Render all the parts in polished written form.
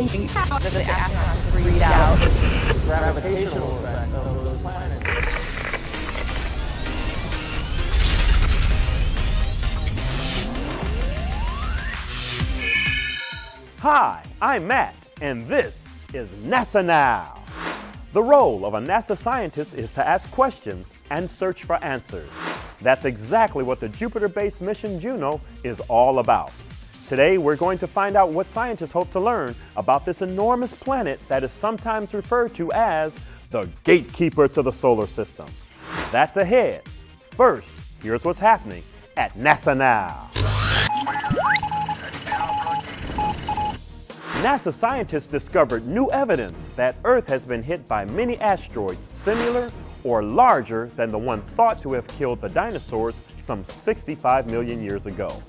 that the astronauts read out the gravitational effect of those planets. Hi, I'm Matt, and this is NASA Now. The role of a NASA scientist is to ask questions and search for answers. That's exactly what the Jupiter-based mission Juno is all about. Today, we're going to find out what scientists hope to learn about this enormous planet that is sometimes referred to as the gatekeeper to the solar system. That's ahead. First, here's what's happening at NASA Now. NASA scientists discovered new evidence that Earth has been hit by many asteroids similar or larger than the one thought to have killed the dinosaurs some 65 million years ago.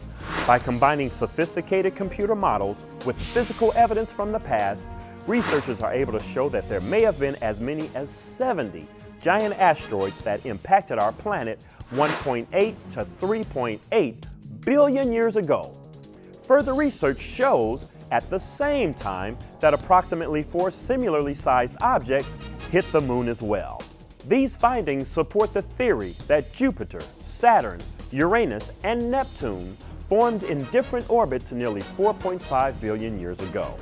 By combining sophisticated computer models with physical evidence from the past, researchers are able to show that there may have been as many as 70 giant asteroids that impacted our planet 1.8 to 3.8 billion years ago. Further research shows at the same time that approximately 4 similarly sized objects hit the moon as well. These findings support the theory that Jupiter, Saturn, Uranus, and Neptune formed in different orbits nearly 4.5 billion years ago.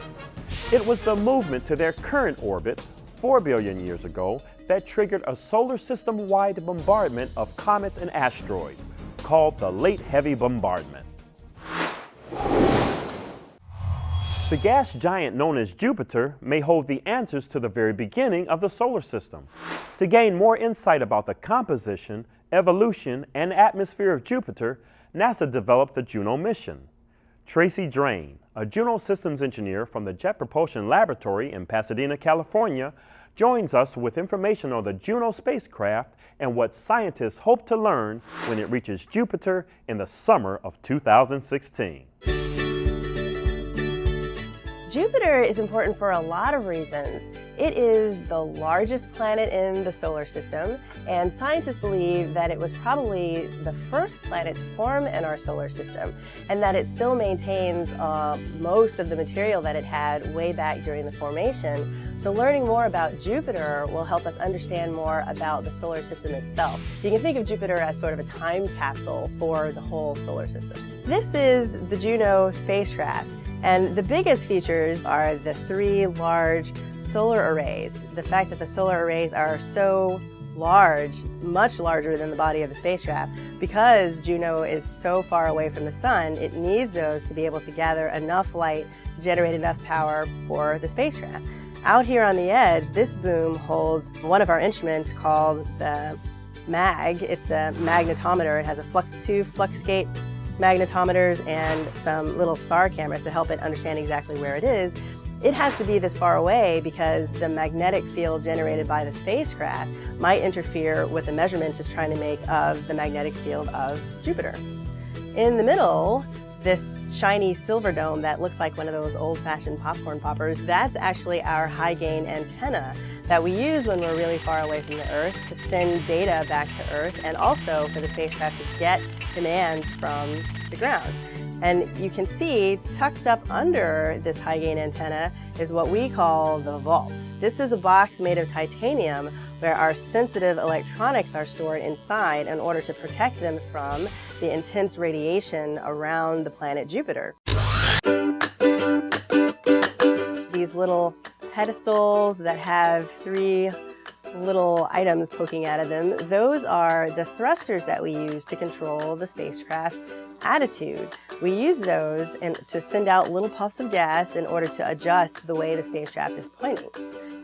It was the movement to their current orbit 4 billion years ago that triggered a solar system-wide bombardment of comets and asteroids, called the Late Heavy Bombardment. The gas giant known as Jupiter may hold the answers to the very beginning of the solar system. To gain more insight about the composition, evolution, and atmosphere of Jupiter, NASA developed the Juno mission. Tracy Drain, a Juno systems engineer from the Jet Propulsion Laboratory in Pasadena, California, joins us with information on the Juno spacecraft and what scientists hope to learn when it reaches Jupiter in the summer of 2016. Jupiter is important for a lot of reasons. It is the largest planet in the solar system, and scientists believe that it was probably the first planet to form in our solar system, and that it still maintains most of the material that it had way back during the formation. So learning more about Jupiter will help us understand more about the solar system itself. You can think of Jupiter as sort of a time capsule for the whole solar system. This is the Juno spacecraft. And the biggest features are the 3 large solar arrays. The fact that the solar arrays are so large, much larger than the body of the spacecraft, because Juno is so far away from the sun, it needs those to be able to gather enough light, generate enough power for the spacecraft. Out here on the edge, this boom holds one of our instruments called the MAG. It's the magnetometer. It has 2 flux gate magnetometers and some little star cameras to help it understand exactly where it is. It has to be this far away because the magnetic field generated by the spacecraft might interfere with the measurements it's trying to make of the magnetic field of Jupiter. In the middle, this shiny silver dome that looks like one of those old-fashioned popcorn poppers, that's actually our high-gain antenna that we use when we're really far away from the Earth to send data back to Earth, and also for the spacecraft to get commands from the ground. And you can see tucked up under this high-gain antenna is what we call the vault. This is a box made of titanium where our sensitive electronics are stored inside in order to protect them from the intense radiation around the planet Jupiter. These little pedestals that have 3 little items poking out of them, those are the thrusters that we use to control the spacecraft's attitude. We use those to send out little puffs of gas in order to adjust the way the spacecraft is pointing.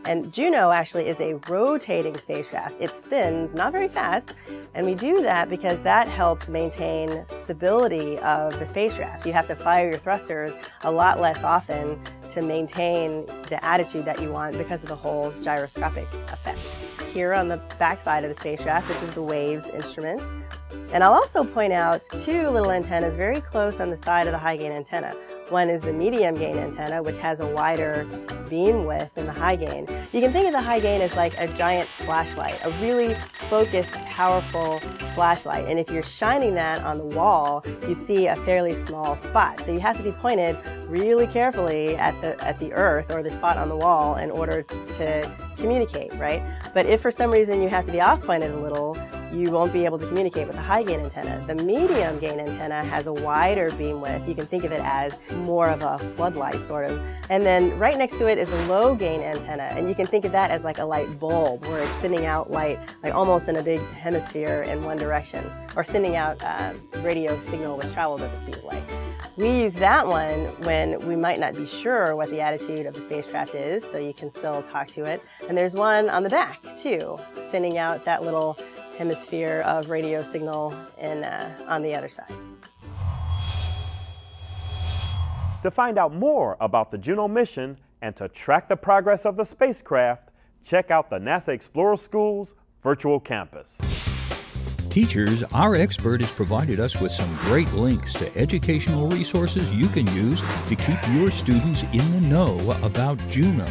And Juno actually is a rotating spacecraft. It spins not very fast, and we do that because that helps maintain stability of the spacecraft. You have to fire your thrusters a lot less often to maintain the attitude that you want because of the whole gyroscopic effect. Here on the back side of the spacecraft, this is the WAVES instrument. And I'll also point out 2 little antennas very close on the side of the high-gain antenna. One is the medium gain antenna, which has a wider beam width than the high gain. You can think of the high gain as like a giant flashlight, a really focused, powerful flashlight. And if you're shining that on the wall, you see a fairly small spot. So you have to be pointed really carefully at the earth or the spot on the wall in order to communicate, right? But if for some reason you have to be off-pointed a little, you won't be able to communicate with the high gain antenna. The medium gain antenna has a wider beam width. You can think of it as more of a floodlight, sort of. And then right next to it is a low gain antenna, and you can think of that as like a light bulb, where it's sending out light like almost in a big hemisphere in one direction, or sending out radio signal which travels at the speed of light. We use that one when we might not be sure what the attitude of the spacecraft is, so you can still talk to it. And there's one on the back too, sending out that little hemisphere of radio signal on the other side. To find out more about the Juno mission and to track the progress of the spacecraft, check out the NASA Explorer School's virtual campus. Teachers, our expert has provided us with some great links to educational resources you can use to keep your students in the know about Juno.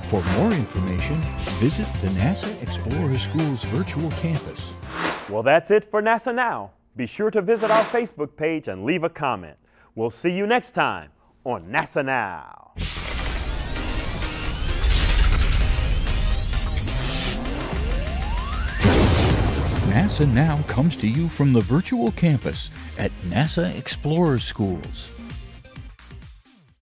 For more information, visit the NASA Explorer School's virtual campus. Well, that's it for NASA Now. Be sure to visit our Facebook page and leave a comment. We'll see you next time on NASA Now. NASA Now comes to you from the virtual campus at NASA Explorer Schools.